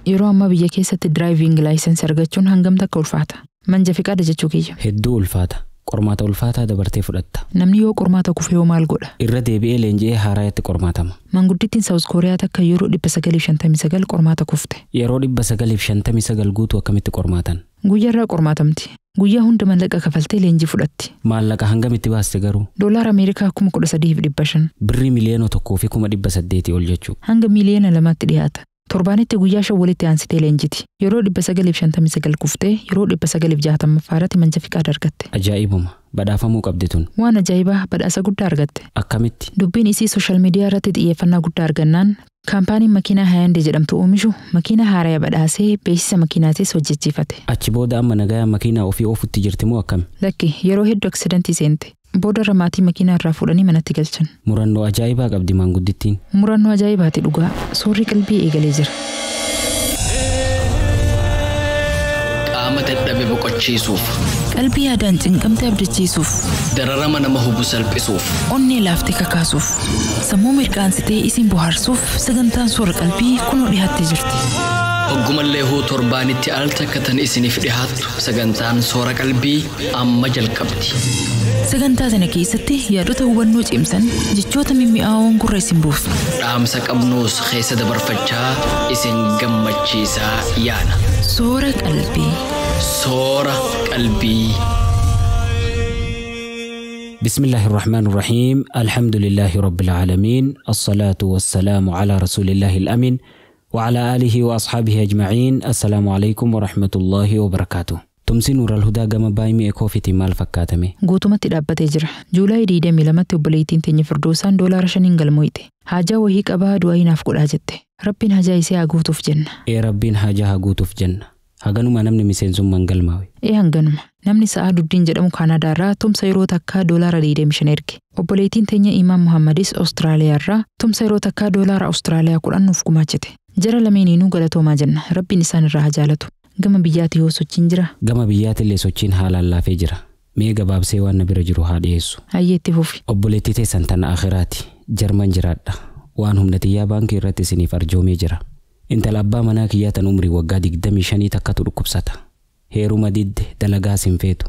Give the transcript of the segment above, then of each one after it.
Yeroo ammaa biyya keessatti driving license argachuun hangam takka ulfaata. Manja fiqaada jechuu kiyya. Hedduu ulfaata. Qormaata ulfaataa dabartee fudhatta. Namni yoo qormaata kufe yoo maal godha? Irra deebi'ee leenji'ee haaraatti qormaatama. Manguddittiin South Korea takka yeroo 959 qormaata kufte. Yeroo 959 guutuu akkamitti qormaatan? Guyyaarraa qormaatamti. Guyyaa hunda mallaqa kafaltee leenjii fudhatti. Maallaqa hangamitti baaste garuu? Doolaara Ameerikaa 13,500. Birrii miliyoona 1,800 ol jechuu. Hanga miliyoona 2tti dhiyaata. Torbaanitti guyyaa 5 walitti aansitee leenjiti. Yeroo 959 kuftee yeroo 960 manja fiqaada argatte. Ajaa'ibuma. Badhaafamuu qabdi tun. Waan ajaa'ibaa badhaasa guddaa argatte. Akkamitti? Dubbiin isii sooshaal miidiyaa irratti xiyyeeffannaa guddaa argannaan kaampaaniin makiinaa Hyundai jedhamtu oomishu makiinaa haaraa badhaasee beeksisa makiinaatis hojjechiifate. Achi booda amma nagaa makiinaa ofii oofutti jirti moo akkami? Lakki yeroo hedduu aksidantii seente. Booda ramaatii makiinaa irraa fuudhanii manatti galchan. Murannoo ajaa'ibaa qabdi manguddittiin. Murannoo ajaa'ibaati dhugaa. Soorri qalbii eegalee jira. Qaama dadhabe boqochiisuuf. Qalbii yaadaan cinqamte abdachiisuuf. Dararama nama hubu salphisuuf. Onnee laaftee kakaasuuf. Sammuu mirqaansitee isin bohaarsuuf sagantaan soora qalbii kunoo dhiyaattee jirti. Oggumallee huu torbaanitti al takkatan isiniif dhihaattu sagantaan soora qalbii amma jalqabdi. Sagantaa sana keessatti yaadota hubannoo cimsan jechoota mimmi'aawoon gurra isin buusu. Dhaamsa qabnuus keessa dabarfachaa isin gammachiisaa yaana. Soora qalbii. Soora qalbii. بسم الله الرحمن الرحيم الحمد لله رب العالمين الصلاة والسلام على رسول الله الأمين وعلى آله وأصحابه أجمعين السلام عليكم ورحمة الله وبركاته تمسي نور الهدى قام بايمي إكوفيتي مال فكاتمي guutumatti dhaabbatee jira. Juulaay 22tti obboleettiin teenya Firdoosan $5 galmoyte. Haajaa wahii qabaa du'aa hinaaf godhaa jette. Rabbiin haajaa isee haa guutuuf jenna. Rabbiin haajaa haa guutuuf jenna. Haganuma namni miseensummaan galmaawe. Hanganuma. Namni Sa'aa Duddiin jedhamu Kaanaadaarraa tumsa yeroo takkaa $25 erge. Obboleettiin teenya Imaam Muhammadis Awustiraaliyaarraa tumsa yeroo takkaa $Awustiraaliyaa 10 nuuf gumaachite. Jara lameeniinuu galatoomaa jenna. Rabbiin isaan irraa haa jaalatu. Gama biyyaatti yoo sochiin jira. Gama biyyaatti illee sochiin haalaan laafee jira. Mee gabaabsee waan na bira jiru haa dhiyeessu. Hayyeetti fufi. Obboleettii teessan tana akhiraati. Jarman jiraadha. Waan humna xiyyaa baankii irratti isiniif arjoomee jira. Intala abbaa manaa kiyyaa tan umrii waggaa 25 takkatu dhukkubsata. Heeruma didde dalagaa sinfeetu.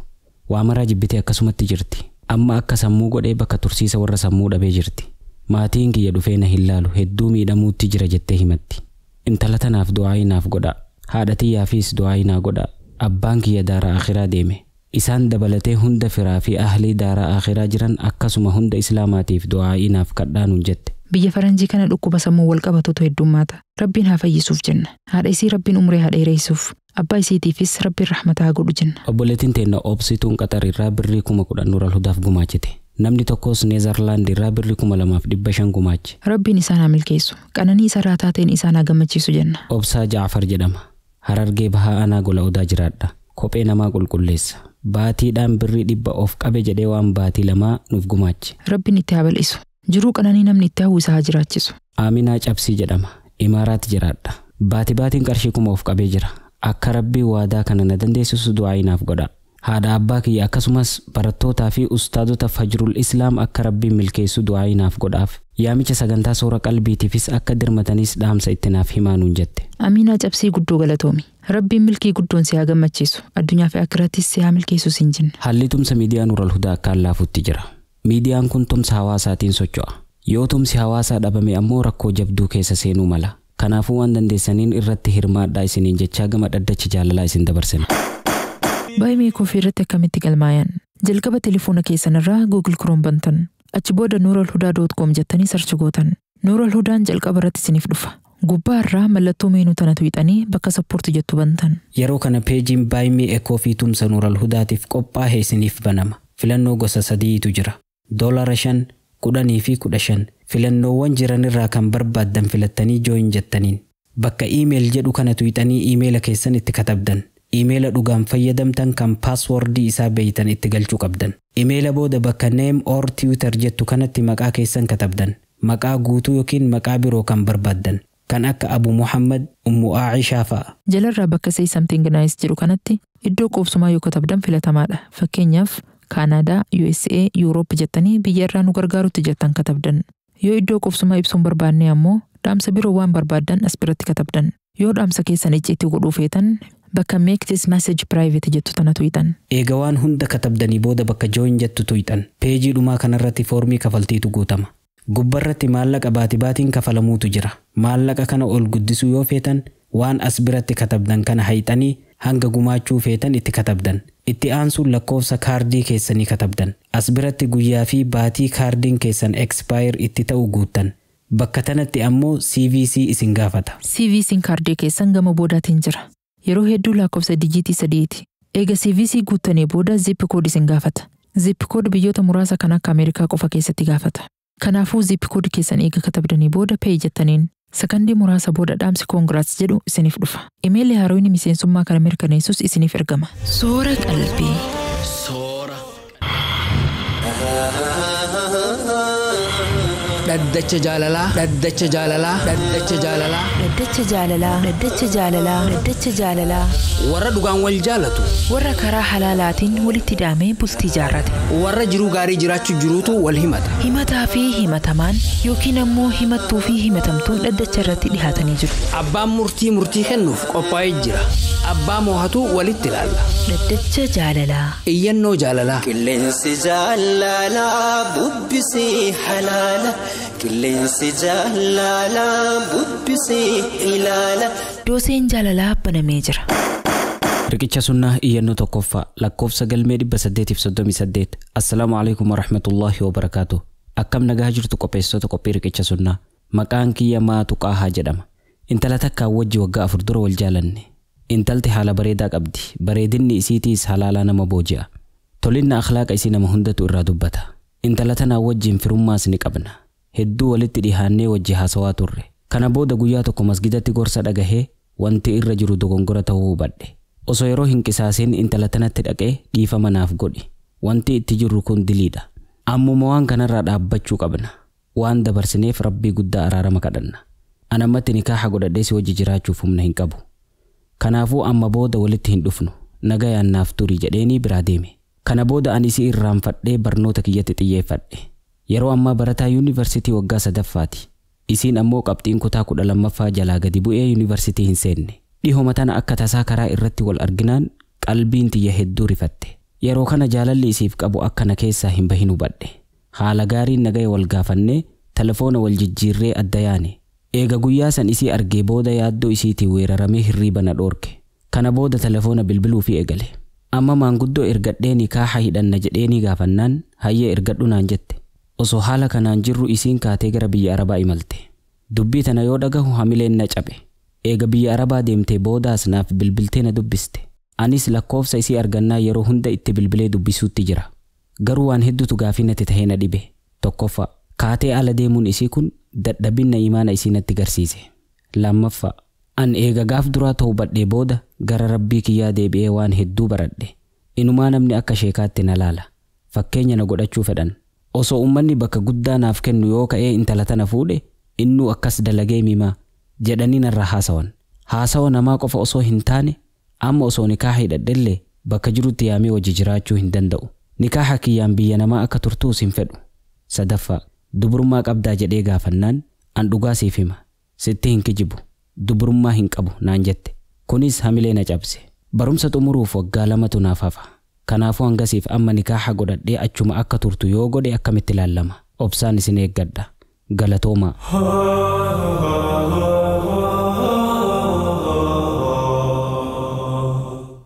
Waa maraa jibbitee akkasumatti jirti. Amma akka sammuu godhee bakka tursiisa warra sammuu dhabee jirti. Maatiin kiyya dhufee na hin laalu hedduu miidhamuutti jira jettee himatti. Intala tanaaf du'aa naaf godha. Haadha tiyyaafis du'aa naa godha. Abbaan kiyya daara akhiraa deeme. Isaan dabalatee hunda firaa fi ahlii daara akhiraa jiran akkasuma hunda islaamaatiif du'aa naaf kadhaanuun jette. Biyya faranjii kana dhukkuba sammuu wal qabatutu heddummaata. Rabbiin haa fayyisuuf jenna. Haadha isii Rabbiin umrii haa dheereessuuf. Abbaa isiitiifis Rabbiin rahmata haa godhu jenna. Obboleettiin teenya obsituun Qaxarirraa birrii 10,000 Nuural Hudaaf gumaachite. Namni tokkos Neezerlaandirraa birrii 2,500 gumaache. Rabbiin isaan haa milkeessu. Qananii isa raataateen isaan haa gammachiisu jenna. Obsaa Jaafar jedhama. Harargee bahaa anaa gola odaa jiraadha. Kophee namaa qulqulleessa. Baatiidhaan birrii 100 of qabe jedhee waan baatii 2 nuuf gumaache. Rabbiin itti haa bal'isu. Jiruu qananii namni itti hawwisa haa jiraachisu. Aaminaa Cabsii jedhama. Imaaraatti jiraadha. Baatiin qarshii 1,000 of qabee jira. Akka Rabbii waadaa kana na dandeessisu du'aa naaf godha. Haadha abbaa kiyya akkasumas barattootaa fi ustaadota Fajrul Islaam akka Rabbiin milkeessu du'aa naaf godhaaf. Yaamicha sagantaa soora qalbiitiifis akka dirmatanis dhaamsa itti naaf himaanuun jette. Aaminaa Cabsii guddoo galatoomi. Rabbiin milkii guddoon si haa gammachiisu. Addunyaa fi akhirattis si haa milkeessu siin jenna. Haalli tumsa miidiyaa Nuural Hudaa akkaan laafutti jira. Miidiyaan kun tumsa hawaasaatiin socho'a. Yoo tumsi hawaasaa dhabame ammoo rakkoo jabduu keessa seenuu mala. Kanaafuu waan dandeessaniin irratti hirmaadhaa isiniin jechaa gama dhaddacha jaalalaa isin dabarsina. Baay'ee koofii irratti akkamitti galmaayan? Jalqaba telefoona keessanirraa Google Chrome bantan. Achi booda nuralhudaa.com jettanii sarchi gootan. Nuural Hudaan jalqaba irratti isiniif dhufa. Gubbaa irraa mallattoo meenuu tana tuqxanii bakka sappoortii jettu bantan. Yeroo kana peejiin baay'ee koofii tumsa Nuural Hudaatiif qophaa'e isiniif banama. Filannoo gosa 3tu jira. $5, 10 fi 15. Filannoowwan jiran irraa kan barbaaddan filattanii join jettaniin. Bakka email jedhu kana tuqxanii emaila keessan itti katabdan. Emaila dhugaan fayyadamtan kan passwordii isaa beeytan itti galchuu qabdan. Emaila booda bakka name or Twitter jettu kanatti maqaa keessan katabdan. Maqaa guutuu yookiin maqaa biroo kan barbaaddan. Kan akka Abu Muhammad, Ummu Aishaa fa'a. Jalarraa bakka say something nice jedhu kanatti iddoo qubsumaa yoo katabdan filatamaadha. Fakkeenyaaf Kaanadaa, USA, Europe jettanii biyya irraa nu gargaarutti jettan katabdan. Yoo iddoo qubsumaa ibsuun barbaanne ammoo dhaamsa biroo waan barbaaddan as biratti katabdan. Yoo dhaamsa keessan icciitti godhuu feetan bakka make this message private jettu tana tuqxan. Eega waan hunda katabdanii booda bakka join jettu tuqxan. Peejii dhumaa kanarratti foormii kafaltiitu guutama. Gubbarratti maallaqa baatibaatiin kafalamuutu jira. Maallaqa kana ol guddisuu yoo feetan waan as biratti katabdan kana hayxanii hanga gumaachuu feetan itti katabdan. Itti aansuun lakkoofsa kaardii keessanii katabdan. As biratti guyyaa fi baatii kaardiin keessan expire itti ta'u guuttan. Bakka tanatti ammoo CVC isin gaafata. CVC'n kaardii keessan gama boodaatiin jira. Yeroo hedduu lakkoofsa dijiitii 3ti. Eega CVC guuttanii booda zip code isin gaafata. Zip code biyyoota muraasa kan akka Ameerikaa qofa keessatti gaafata. Kanaafuu zip code keessan eega katabdanii booda pay jettaniin sakandii muraasa booda dhaamsi congrats jedhu isiniif dhufa. Imeelli haarooyni miseensummaa kana mirkaneessus isiniif ergama. Soora qalbii. Soora. Dhaddacha jaalalaa. Dhaddacha jaalalaa. Dhaddacha jaalalaa. Dhaddacha jaalalaa. Dhaddacha jaalalaa. Dhaddacha jaalalaa. Warra dhugaan wal jaalatu. Warra karaa halaalaatiin walitti hidhamee bultii jaarrate. Warra jiruu gaarii jiraachuu jiruutu wal himata. Himataa fi himatamaan yookiin ammoo himattuu fi himatamtuun dhaddacha irratti dhihaatanii jiru. Abbaan murtii kennuuf qophaa'ee jira. Abbaa moohatu walitti ilaalla. Dhaddacha jaalalaa. Iyyannoo jaalalaa. Qilleensi jaalalaa bubbisii halaala. Qilleensi jaalalaa bubbisii ilaala. Dooseen jaalalaa banamee jira. Riqicha sunnaa iyyannoo tokkoffaa lakkoofsa galmee 838. Assalaamu alaykum warahmatullaahi wabarakaatuh. Akkam nagaa jirtu qopheessitoota qophii riqicha sunnaa. Maqaan kiyya Maatu Qaahaa jedhama. Intala takkaan wajji waggaa 4 dura wal jaalanne. Intalti haala bareedaa qabdi. Bareedinni isiitiis halaalaa nama booji'a. Tolinna akhlaaqa isii nama hundatu irraa dubbata. Intala tanaa wajjiin firummaas ni qabna. Hedduu walitti dhihaannee wajji haasawaa turre. Kana booda guyyaa tokko masgidatti gorsa dhagahee wanti irra jiru dogongora ta'uu hubadhe. Osoo yeroo hin qisaasin intala tanatti dhaqee dhiifama naaf godhi. Wanti itti jirru kun diliidha. Ammuma waan kanarraa dhaabbachuu qabna. Waan dabarsineef Rabbii guddaa araarama kadhanna. Anammatti nikaaha godhadhee si wajji jiraachuuf humna hin qabu. Kanaafuu amma booda walitti hin dhufnu. Nagayaan naaf turi jedheeni biraa deeme. Kana booda ani si irraanfadhee barnoota kiyyatti xiyyeeffadhe. Yeroo ammaa barataa yuunivarsiitii waggaa 3ffaati. Isiin ammoo qabxiin kutaa 12ffaa jalaa gadi bu'ee yuunivarsiitii hin seenne. Dhihooma tana akka tasaa karaa irratti wal arginaan qalbiin tiyya hedduu rifatte. Yeroo kana jaalalli isiif qabu akka na keessaa hin bahin hubadhe. Haala gaariin nagaya wal gaafannee telefoona wal jijjiirree adda yaane. Eega guyyaa san isii argee booda yaaddoo isiitii weeraramee hirriiba na dhoorke. Kana booda telefoona bilbiluu fi eegale. Amma maanguddoo ergadhee nikaaha hidhanna jedheeni gaafannaan hayyee ergadhu naan jette. Osoo haala kanaan jirru isiin kaatee gara biyya Arabaa imalte. Dubbii tana yoo dhagahu hamileen na cabe. Eega biyya Arabaa deemtee boodaas naaf bilbiltee na dubbiste. Anis lakkoofsa isii argannaa yeroo hunda itti bilbilee dubbisuutti jira. Garuu waan hedduutu gaafii natti tahee na dhibe. Tokkoffaa kaatee ala deemuun isii kun dadhabina imaana isii natti garsiise. Lammaffaa an eega gaaf duraa ta'uu badhee booda gara Rabbii kiyyaa deebi'ee waan hedduu baradhe. Inumaa namni akka sheekaatti na laala. Fakkeenya na godhachuu fedhan. Osoo ummanni bakka guddaa naaf kennu yoo ka'ee intala tana fuudhe innuu akkas dalagee mimaa jedhanii narraa haasawan. Haasawa namaa qofa osoo hin taane amma osoo nikaaha hidhadhellee bakka jirutti yaamee wajji jiraachuu hin danda'u. Nikaaha kiyyaan biyya namaa akka turtuus hin fedhu. Sadaffaa dubrummaa qabdaa jedhee gaafannaan an dhugaa siif hima. Sitti hin kijibu. Dubrummaa hin qabu naan jette. Kunis hamilee na cabse. Barumsa xumuruuf waggaa 2tu naaf hafa. Kanaafuu hangasiif amma nikaaha godhadhee achuma akka turtu yoo godhe akkamitti ilaalama. Obsaan isin eeggadha. Galatoomaa.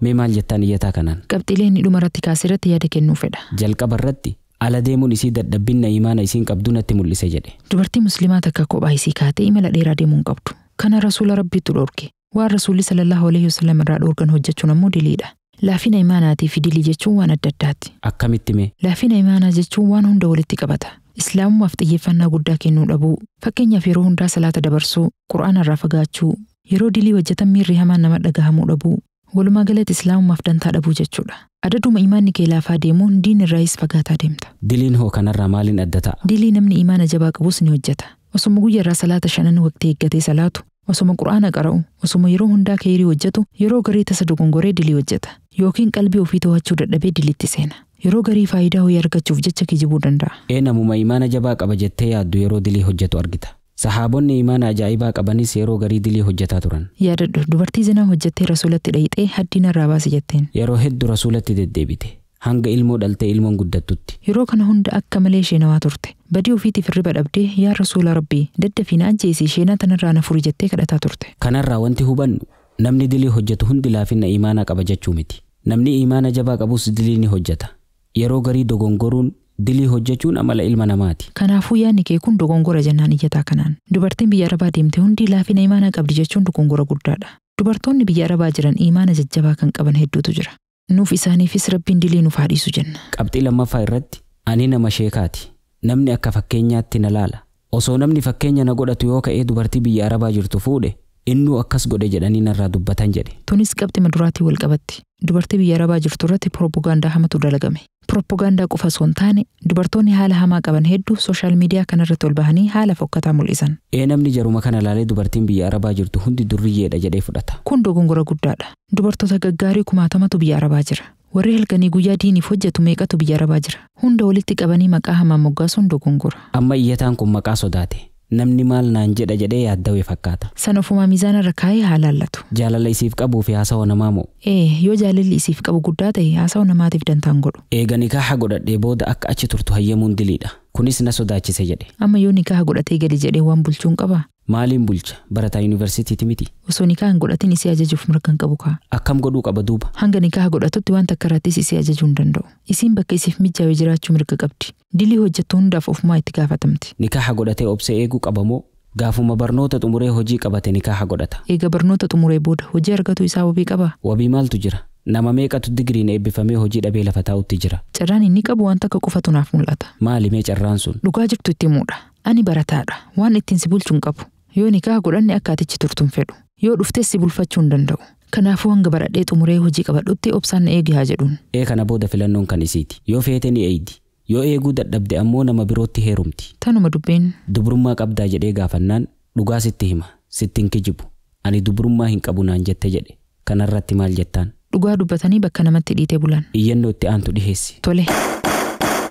Mee maal jettaan iyyataa kanaan? Qabxiilee inni dhumarratti kaasirratti yaada kennuu fedha. Jalqaba irratti ala deemuun isii dadhabina imaana isiin qabdu natti mul'ise jedhe. Dubartii muslimaa takka kophaa isii kaatee imala dheeraa deemuu hin qabdu. Kana rasuula Rabbiitu dhorke. Waan rasuulli sallallahu alaihi wasallam irraa dhorgan hojjechuun ammoo diliidha. Laafina imaanaatii fi dilii jechuun waan adda addaati. Akkamitti mee? Laafina imaanaa jechuun waan hunda walitti qabata. Islaamummaaf xiyyeeffannaa guddaa kennuu dhabuu, fakkeenyaaf yeroo hundaa salaata dabarsuu, Qur'aana irraa fagaachuu, yeroo dilii hojjetan miirri hamaan nama dhagahamuu dhabuu, walumaa galatti islaamummaaf dantaa dhabuu jechuudha. Adaduma imaanni kee laafaa deemuun diin irraayis fagaataa deemta. Diliin hoo kanarraa maaliin adda ta'a? Dilii namni imaana jabaa qabus ni hojjeta. Osuma guyyaarraa salaata 5 waqtii eeggatee salaatu, osuma Qur'aana qara'u, osuma yeroo hundaa khayrii hojjetu, yeroo garii tasa dogongoree dilii hojjeta. Yookiin qalbii ofii to'achuu dadhabee diliitti seena. Yeroo garii faayidaa ho'ii argachuuf jecha kijibuu danda'a. Namuma imaana jabaa qaba jettee yaaddu yeroo dilii hojjetu argita. Sahaabonni imaana ajaa'ibaa qabanis yeroo garii dilii hojjetaa turan. Yaadadhu dubartii zinaa hojjettee rasuulatti dhayixee haddina irraa baasi jetteen. Yeroo hedduu rasuulatti deddeebite. Hanga ilmoo dhaltee ilmoon guddattutti. Yeroo kana hunda akka malee isheenawaa turte. Badii ofiitiif hirriba dhabdee yaa rasuula rabbii daddafiina ajjeesii isheenaa tanarraa na furi jettee kadhataa turte. Kanarraa wanti hubannu namni dilii hojjetu hundi laafina imaanaa qaba jechuu miti. Namni imaana jabaa qabus dilii ni hojjeta. Yeroo garii dogongoruun dilii hojjechuun amala ilma namaati. Kanaafuu yaadni kee kun dogongora jennaan iyyataa kanaan. Dubartiin biyya Arabaa deemte hundi laafina imaanaa qabdi jechuun dogongora guddaadha. Dubartoonni biyya Arabaa jiran imaana jajjabaa kan qaban hedduutu jira. Nuuf isaaniifis rabbiin dilii nuuf haadhiisu jenna. Qabxii lammaffaa irratti ani nama sheekaati. Namni akka fakkeenyaatti na laala. Osoo namni fakkeenya na godhatu yoo ka'ee dubartii biyya Arabaa jirtu fuudhe innuu akkas godhe jedhanii narraa dubbatan jedhe. Tunis qabxii maduraatii wal qabatti. Dubartii biyya Arabaa jirtu irratti propagaandaa hamatu dalagame. Propagaandaa qofa osoo hin taane dubartoonni haala hamaa qaban hedduu sooshaal miidiyaa kanarratti ol bahanii haala fokkataa mul'isan. Namni jaruma kana laalee dubartiin biyya Arabaa jirtu hundi durriyyeedha jedhee fudhata. Kun dogongora guddaadha. Dubartoota gaggaarii kumaatamatu biyya Arabaa jira. Warri halkanii guyyaa diiniif hojjetu meeqatu biyya Arabaa jira. Hunda walitti qabanii maqaa hamaan moggaasuun dogongora. Amma iyyataan kun maqaa sodaate. Namni maal naan jedha jedhee yaaddawee fakkaata. San ofumaa miizaanarra kaa'ee haalaallatu. Jaalala isiif qabuu fi haasawa namaa moo? Yoo jaalalli isiif qabu guddaa ta'e haasawa namaatiif dantaan godhu. Eega nikaaha godhadhee booda akka achi turtu hayyamuun diliidha. Kunis na sodaachise jedhe. Amma yoo nikaaha godhatee gadi jedhee waan bulchuun qabaa? Maaliin bulcha? Barataa yuunivarsiitiiti miti. Osoo nikaaha godhatin isii ajajuuf mirga qabu kaa. Akkam godhuu qaba duuba? Hanga nikaaha godhatutti waan takka irrattis isii ajajuu hin danda'u. Isiin bakka isiif mijaa'ee jiraachuu mirga qabdi. Dilii hojjettu hundaaf ofumaa itti gaafatamti. Nikaaha godhatee obsee eeguu qaba moo? Gaafuma barnoota xumuree hojii qabate nikaaha godhata. Eega barnoota xumuree booda hojii argatu isaa wabii qabaa? Wabii maaltu jira? Nama meeqatu digiriin eebbifamee hojii dhabee lafa taa'utti jira. Carraan inni qabu waan takka qofatu naaf mul'ata. Maali mee carraan sun? Dhugaa jirtu itti himuudha. Ani barataadha. Waan ittiin si bulchuun qabu. Yoo nikaaha godhanne akka atichi turtuun fedhu. Yoo dhuftes si bulfachuu hin danda'u. Kanaafuu hanga baradhee xumuree hojii qabadhutti obsaan na eegi haa jedhuun. Kana booda filannoon kan isiiti. Yoo feete ni eeydi. Yoo eeguu dadhabde ammoo nama birootti heerumti. Tanuma dubbeen. Dubrummaa qabdaa jedhee gaafannaan dhugaa sitti hima. Sittiin kijibu. Ani dubrummaa hin qabu naan jette jedhe. Kanarratti maal jettaan? Dhugaa dubbatanii bakka namatti dhiitee bulan. Iyyannoo itti aantu dhiheessi. Tole.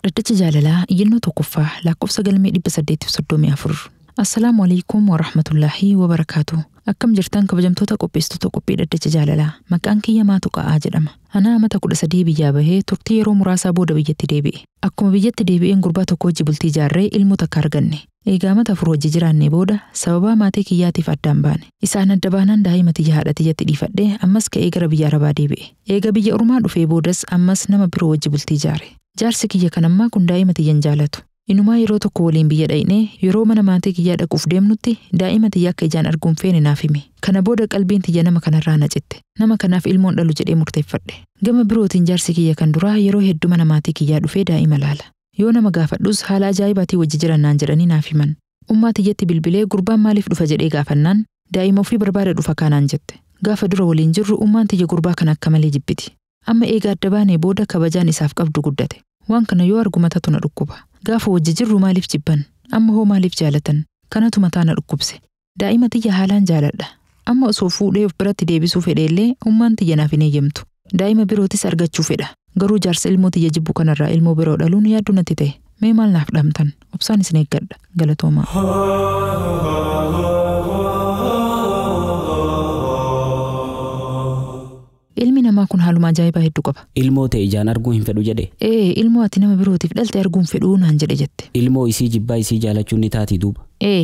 Dhaddacha jaalalaa iyyannoo tokkoffaa lakkoofsa galmee 834. Assalaamu alaykum wa rahmatullaahi wa barakaatu. Akkam jirtan kabajamtoota qopheessitoota qophii dhaddacha jaalalaa. Maqaan kiyya Maatu Qa'aa jedhama. Ana amata 13 biyyaa bahee turtii yeroo muraasaa booda biyyatti deebi'e. Akkuma biyyatti deebi'een gurbaa tokko wajji bultii ijaarree ilmoo takka arganne. Eegaa amata 4 wajji jiraannee booda sababa maatii kiyyaatiif addaan baane. Isaan adda baanaan daa'ima tiyya haadha tiyyatti dhiifadhee ammas ka'ee gara biyya Arabaa deebi'e. Eega biyya Ormaa dhufee boodas ammas nama biroo wajji bultii ijaare. Jaarsi kiyya kanammaa kun daa'ima tiyyan jaalatu. Inumaa yeroo tokko waliin biyya dhaqnee yeroo mana maatii kiyyaa dhaquuf deemnutti daa'ima tiyya akka ijaan arguun feene naaf hime. Kana booda qalbiin tiyya nama kanarraa na citte. Nama kanaaf ilmoon dhalu jedhee murteeffadhe. Gama birootiin jaarsi kiyya kan duraa yeroo hedduu mana maatii kiyyaa dhufee daa'ima laala. Yoo nama gaafadhus haala ajaa'ibaatii wajji jirannaan jedhanii naaf himan. Ummaa tiyyatti bilbilee gurbaan maaliif dhufa jedhee gaafannaan daa'ima ofii barbaada dhufa kanaan jette. Gaafa dura waliin jirru ummaan tiyya gurbaa kana akka malee jibbiti. Amma eega adda baanee booda kabajaan isaaf qabdu guddate. Waan kana yoo argu matatu na dhukkuba. Gaafa wajji jirru maaliif jibban? Amma hoo maaliif jaalatan? Kanatu mataa na dhukkubse. Daa'ima tiyya haalaan jaaladha. Amma osoo fuudhee of biratti deebisuu fedheellee ummaan tiyya naaf hin eeyyamtu. Daa'ima birootis argachuu fedha. Garuu jaarsa ilmoo tiyya jibbu kanarraa ilmoo biroo dhaluun yaaddu natti ta'e. Mee maal naaf dhamtan? Obsaan isin eeggadha. Galatoomaa. Ilmi namaa kun haaluma ajaa'ibaa hedduu qaba. Ilmoo ta'e ijaan arguu hin fedhu jedhe. Ilmoo ati nama birootiif dhalte arguun fedhuu naan jedhe jette. Ilmoo isii jibbaa isii jaalachuun ni taati duuba.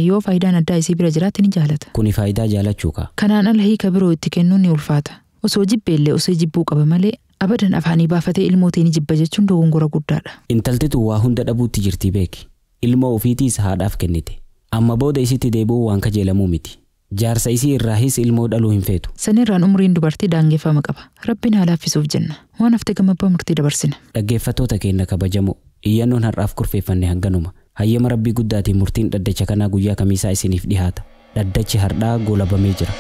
Yoo faayidaan addaa isii bira jiraatti ni jaalata. Kuni faayidaa jaalachuu kaa. Kanaan ala hiika biroo itti kennuun ni ulfaata. Osoo jibbeellee osoo jibbuu qaba malee abadan afaanii baafatee ilmootii ni jibba jechuun dogongora guddaadha. Intaltitu waa hunda dhabuutti jirti beeki. Ilmoo ofiitiis haadhaaf kennite. Amma booda isitti deebi'uu waan kajeelamuu miti. Jaarsa isii irraahis ilmoo dhaluu hin feetu. Sanirraan umriin dubartii daangeffama qaba. Rabbiin haa laaffisuuf jenna. Waan hafte gammabaa murtii dabarsina. Dhaggeeffattoota keenya kabajamoo. Iyyannoon har'aaf kurfeeffanne hanganuma. Hayyama Rabbii guddaatiin murtiin dhaddacha kanaa guyyaa kamiisaa isiniif dhihaata. Dhaddachi har'aa goolabamee jira.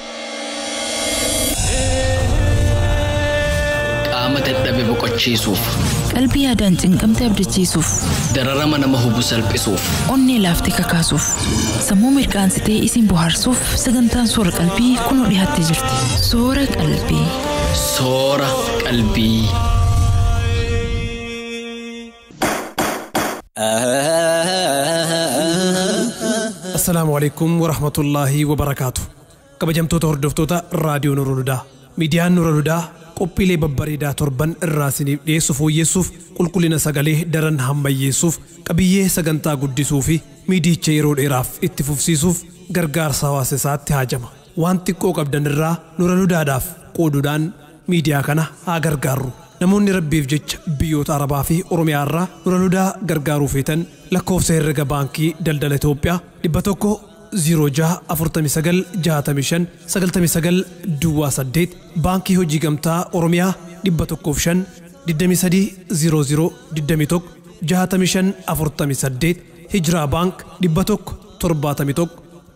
Qaama dadhabe boqochiisuuf. Qalbii yaadaan cinqamte abdachiisuuf. Dararama nama hubu salphisuuf. Onnee laaftee kakaasuuf. Sammuu mirqaansitee isin bohaarsuuf sagantaan soora qalbii kunoo dhiyaattee jirti. Soora qalbii. Soora qalbii. Assalaamu alaykum wa rahmatullaahi wa barakaatu. Kabajamtoota hordoftoota raadiyoo Nuurul Hudaa. Miidiyaan Nuurul Hudaa qophiilee babbareedaa torban irraa isiniif dhiyeessu fooyyessuuf qulqullina sagalee daran hammayyeessuuf qabiyyee sagantaa guddisuu fi miidicha yeroo dheeraaf itti fufsiisuuf gargaarsa hawaasa isaatti haajama. Waan xiqqoo qabdan irraa Nuurul Hudaadhaaf qooduudhaan miidiyaa kana haa gargaarru. Namoonni rabbiif jecha biyyoota Arabaa fi Oromiyaa irraa Nuurul Hudaa gargaaruu feetan lakkoofsa herrega baankii daldala Itoophiyaa 100 baankii hojii gamtaa Oromiyaa 105 2300 21 Hijiraa baank 171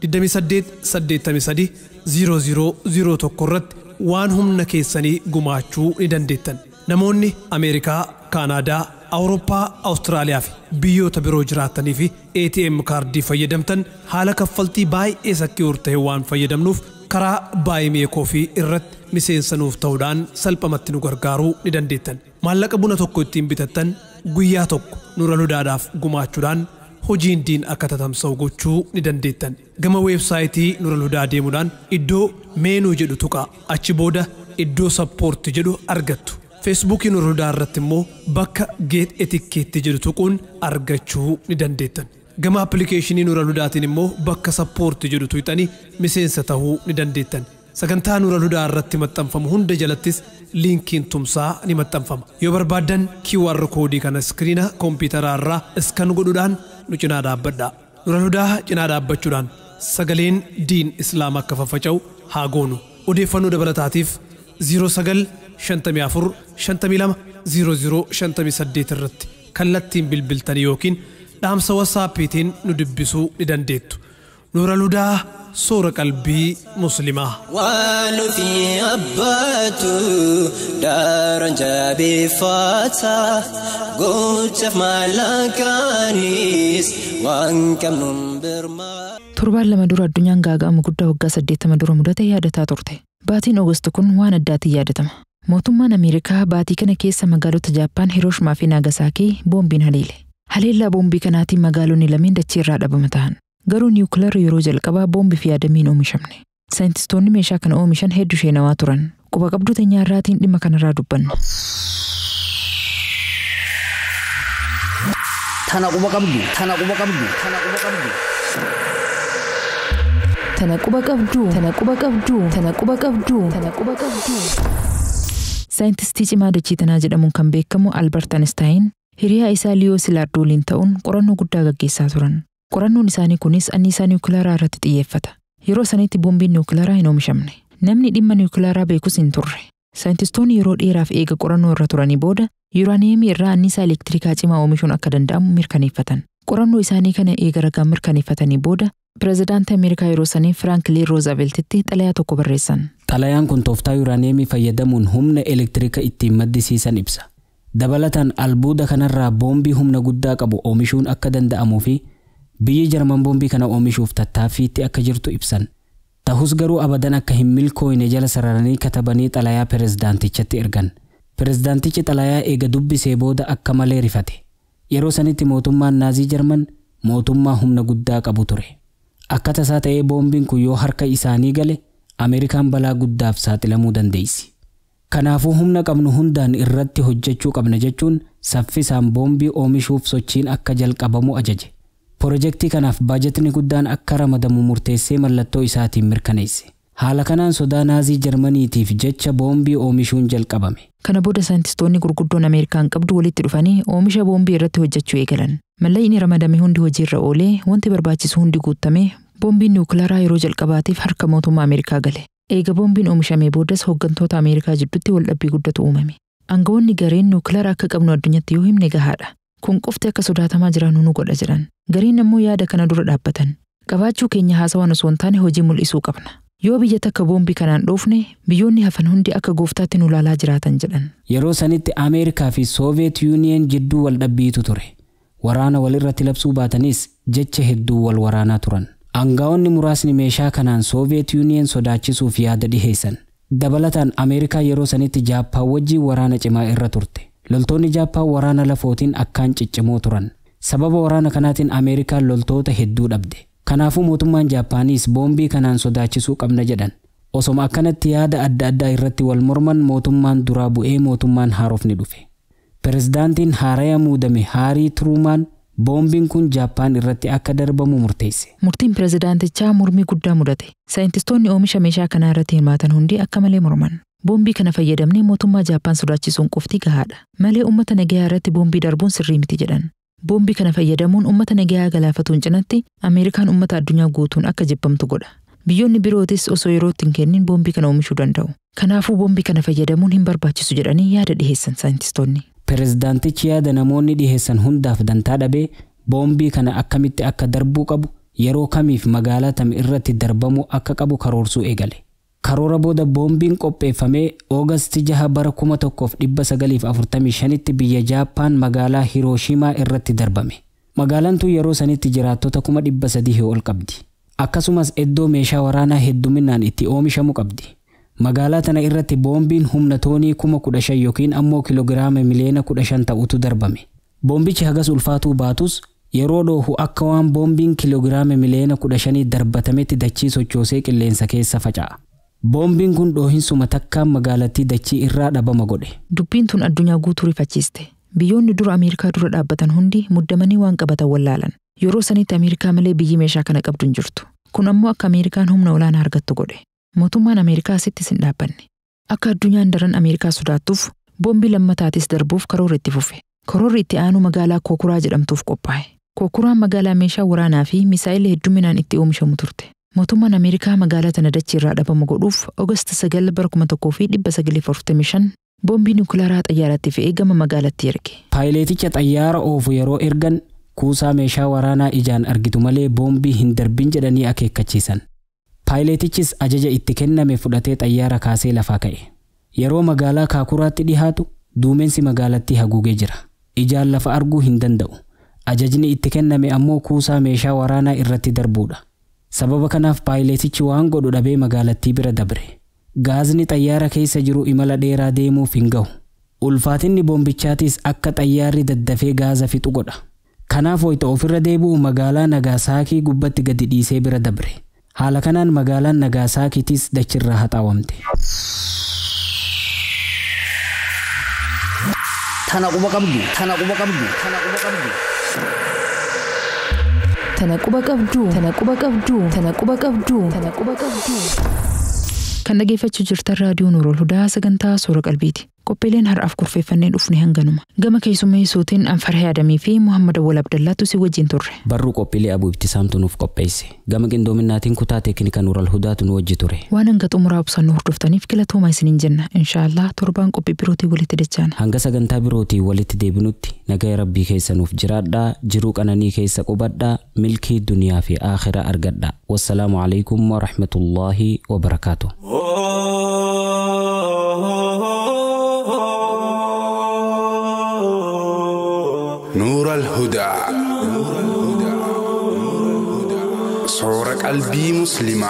2883 0001 irratti waan humna keessanii gumaachuu ni dandeettan. Namoonni Ameerikaa, Kaanaadaa, Awurooppaa, Awustiraaliyaa fi biyyoota biroo jiraatanii fi ATM kaardii fayyadamtan haala kaffaltii baay'ee sakki'uur ta'e waan fayyadamnuuf karaa baay'ee koofii irratti miseensanuuf ta'uudhaan salphamatti nu gargaaruu ni dandeettan. Maallaqa buna tokko ittiin bitattan guyyaa tokko Nuurul Hudaadhaaf gumaachuudhaan hojiin diin akka tatamsa'u gochuu ni dandeettan. Gama weebsaayitii Nuurul Hudaa deemuudhaan iddoo meenuu jedhu tuqaa achi booda iddoo sappoorti jedhu argattu. Facebook Nuurul Hudaa irratti immoo bakka Get Etiquette jedhu tuquun argachuu ni dandeettan. Gama appilikeeshinii Nuurul Hudaatiin immoo bakka sappoorti jedhu tuqxanii miseensa ta'uu ni dandeettan. Sagantaa Nuurul Hudaa irratti maxxanfamu hunda jalattis liinkiin tumsaa ni maxxanfama. Yoo barbaaddan QR koodii kana iskiriina kompiitaraa irraa iskan godhuudhaan nu cinaa dhaabbadhaa. Nuurul Hudaa cinaa dhaabbachuudhaan sagaleen diin Islaam akka faffaca'u haa goonu. Odeeffannoo dabalataatiif 0954 52 0058 irratti kallattiin bilbiltanii yookiin dhaamsa WhatsAppiitiin nu dubbisuu ni dandeettu. Nuurul Hudaa soora qalbii muslimaa. Waan fi abbaatu daaraan jabeeffata gochaaf maallaqaanis waan qabnuun birmaa. Torbaan lama dura addunyaan gaaga'ama guddaa waggaa 80 dura mudate yaadataa turte. Baatiin Oogasti kun waan addaatiin yaadatama. Mootummaan Ameerikaa baatii kana keessa magaalota Jaappaan Hirooshimaa fi Naagasakii boombiin haleele. Haleellaa boombii kanaatiin magaalonni lameen dachee irraa dhabama ta'an. Garuu niwukilaarri yeroo jalqabaa boombii fi yaadamiin oomishamne. Saayintistoonni meeshaa kana oomishan hedduu sheenawaa turan. Quba qabduu teenyaa irraatiin dhimma kanarraa dubbanna. Tana quba qabdu. Saayintistii cimaa dachii tanaa jedhamuun kan beekamu Albert Einstein hiriyaa isaa Liyoo Silaard waliin ta'uun qorannoo guddaa gaggeessaa turan. Qorannoon isaanii kunis anniisaa niwukilaaraa irratti xiyyeeffata. Yeroo sanitti boombiin niwukilaaraa hin oomishamne. Namni dhimma niwukilaaraa beekus hin turre. Saayintistoonni yeroo dheeraaf eega qorannoo irra turanii booda yuuraaniyeemii irraa anniisaa elektirikaa cimaa oomishuun akka danda'amu mirkaneeffatan. Qorannoo isaanii kana eega ragaan mirkaneeffatanii booda pirezidaantii Ameerikaa yeroo sanii Franklin Roozaveltitti xalayaa tokko barreessan. Xalayaan kun tooftaa yuuraaniyeemii fayyadamuun humna elektirika ittiin maddisiisan ibsa. Dabalataan albuuda kanarraa boombii humna guddaa qabu oomishuun akka danda'amuu fi biyyi Jarman boombii kana oomishuuf tattaaffiitti akka jirtu ibsan. Ta'us garuu abadan akka hin milkooyne jala sararanii katabanii xalayaa pirezidaantichatti ergan. Pirezidaantichi xalayaa eega dubbisee booda akka malee rifate. Yeroo sanitti mootummaan Naazii Jarman mootummaa humna guddaa qabu ture. Akka tasaa ta'ee boombiin kun yoo harka isaanii gale Ameerikaan balaa guddaaf saaxilamuu dandeessi. Kanaafuu humna qabnu hundaan irratti hojjechuu qabna jechuun saffisaan boombii oomishuuf sochiin akka jalqabamu ajaje. Pirojektii kanaaf baajetni guddaan akka ramadamu murteessee mallattoo isaatiin mirkaneesse. Haala kanaan sodaa Naazii Jarmaniitiif jecha boombii oomishuun jalqabame. Kana booda saayintistoonni gurguddoon Ameerikaan qabdu walitti dhufanii oomisha boombii irratti hojjechuu eegalan. Mallayni ramadame hundi hojiirra oolee wanti barbaachisu hundi guutamee boombiin niwukilaaraa yeroo jalqabaatiif harka mootummaa Ameerikaa gale. Eega boombiin oomishamee boodas hooggantoota Ameerikaa jidduutti waldhabbii guddatu uumame. Aangawoonni gareen niwukilaaraa akka qabnu addunyatti yoo himne gahaadha. Kun qofti akka sodaatamaa jiran nu godha jedhan. Gariin ammoo yaada kana dura dhaabbatan. Qabaachuu keenya haasawaan osoo hin taane hojii mul'isuu qabna. Yoo biyya takka boombii kanaan dhoofne biyyoonni hafan hundi akka gooftaatti nu ilaalaa jiraatan jedhan. Yeroo sanitti Ameerikaa fi Sooviyeet Yuuniyeen jidduu waldhabbiitu ture. Waraana walirratti labsuu baatanis jecha hedduu wal waraanaa turan. Aangawoonni muraasni meeshaa kanaan Sooviyeet Yuuniyeen sodaachisuuf yaada dhiheessan. Dabalataan Ameerikaa yeroo sanitti Jaappaan wajjin waraana cimaa irra turte. Loltoonni Jaappaan waraana lafootiin akkaan ciccimoo turan. Sababa waraana kanaatiin Ameerikaan loltoota hedduu dhabde. Kanaafuu mootummaan Jaappaanis boombii kanaan sodaachisuu qabna jedhan. Osoma akkanatti yaada adda addaa irratti wal morman mootummaan duraa bu'ee mootummaan haarofni dhufe. Pirezidaantiin haaraya muudame Haarii Tiruumaan boombiin kun Jaappaan irratti akka darbamu murteesse. Murtiin pirezidaantichaa mormii guddaa mudate. Saayintistoonni oomisha meeshaa kanaa irratti hirmaatan hundi akka malee morman. Boombii kana fayyadamnee mootummaa Jaappaan sodaachisuun qofti gahaadha. Malee uummata nagayaa irratti boombii darbuun sirrii miti jedhan. Boombii kana fayyadamuun uummata nagayaa galaafatuun cinatti Ameerikaan uummata addunyaa guutuun akka jibbamtu godha. Biyyoonni birootis osoo yerootti hin kennin boombii kana oomishuu danda'u. Kanaafuu boombii kana fayyadamuun hin barbaachisu jedhanii yaada dhiheessan saayintistoonni. Pirezidaantichi yaada namoonni dhiheessan hundaaf dantaa dhabee boombii kana akkamitti akka darbuu qabu yeroo kamiif magaalaa tam irratti darbamuu akka qabu karoorsuu eegale. Karoora booda boombiin qopheeffamee Oogasti 6 bara 1945tti biyya Jaappaan magaalaa Hirooshimaa irratti darbame. Magaalaan tun yeroo sanitti jiraattota 300,000 ol qabdi. Akkasumas iddoo meeshaa waraanaa hedduminaan itti oomishamu qabdi. Magaalaa tana irratti boombiin humna toonii 15,000 yookiin ammoo kiloogiraama miliyoona 15 ta'utu darbame. Boombichi hagas ulfaatuu baatus yeroo dhoohu akka waan boombiin kiloogiraama miliyoona 15 darbatametti dachii sochoosee qilleensa keessa faca'a. Boombiin kun dhoohinsuma takkaan magaalattii dachii irraa dhabama godhe. Dubbiin tun addunyaa guutuu rifachiiste. Biyyoonni dura Ameerikaa dura dhaabbatan hundi muddamanii waan qabatan wallaalan. Yeroo sanitti Ameerikaa malee biyyi meeshaa kana qabdu hin jirtu. Kun ammoo akka Ameerikaan humna olaanaa argattu godhe. Mootummaan Ameerikaa asittis hin dhaabbanne. Akka addunyaan daran Ameerikaa sodaattuuf boombii lammataatis darbuuf karoora itti fufe. Karoorri itti aanu magaalaa Kookuraa jedhamtuuf qophaa'e. Kookuraan magaalaa meeshaa waraanaa fi misaa'ila hedduminaan itti oomishamu turte. Mootummaan Ameerikaa magaalaa tana dachii irraa dhabama godhuuf Oogasti 9 bara 1945 boombii nukilaaraa xayyaaratti fe'ee gama magaalattii erge. Paayileeticha xayyaara oofu yeroo ergan kuusaa meeshaa waraanaa ijaan argitu malee boombii hin darbin jedhanii akeekkachiisan. Paayileetichis ajaja itti kenname fudhatee xayyaara kaasee lafaa ka'e. Yeroo magaalaa Kaakuraatti dhihaatu duumessi magaalattii haguugee jira. Ijaan lafa arguu hin danda'u. Ajajni itti kenname ammoo kuusaa meeshaa waraanaa irratti darbuudha. Sababa kanaaf paayileetichi waan godhu dhabee magaalattii bira dabre. Gaazni xayyaara keessa jiru imala dheeraa deemuuf hin gahu. Ulfaatinni boombichaatis akka xayyaarri daddafee gaaza fixu godha. Kanaaf wayita ofirra deebi'u magaalaa Nagaasaakii gubbatti gadi dhiisee bira dabre. Haala kanaan magaalaan Nagaasaakiitis dachirraa haxaawamte. Tana quba qabdu. Kan dhageeffachuu jirtan raadiyoo Nuurul Hudaa sagantaa Soora Qalbiiti. Qophiileen har'aaf kurfeeffannee dhufne hanganuma. Gama keessummeessuutiin Anfarhee Adamii fi Muhammad Awwal Abdallaatu si wajjin turre. Barruu qophiilee Abuu Ibtisaamtu nuuf qopheesse. Gama qindoominaatiin kutaa teeknikaa Nuurul Hudaatu nu wajji ture. Waan hanga xumuraa obsaan hordoftaniif galatoomaa isiniin jenna. Inshaallah torbaan qophii birootii walitti dachaana. Hanga sagantaa birootii walitti deebinutti nagaa Rabbii keessa nuuf jiraadhaa, jiruu qananii keessa qubadhaa, milkii duniyaa fi aakhiraa argadhaa. Wassalaamu alaikum wa rahmatullaahi wa barakaatuh. نور الهدى صورة قلبي مسلمة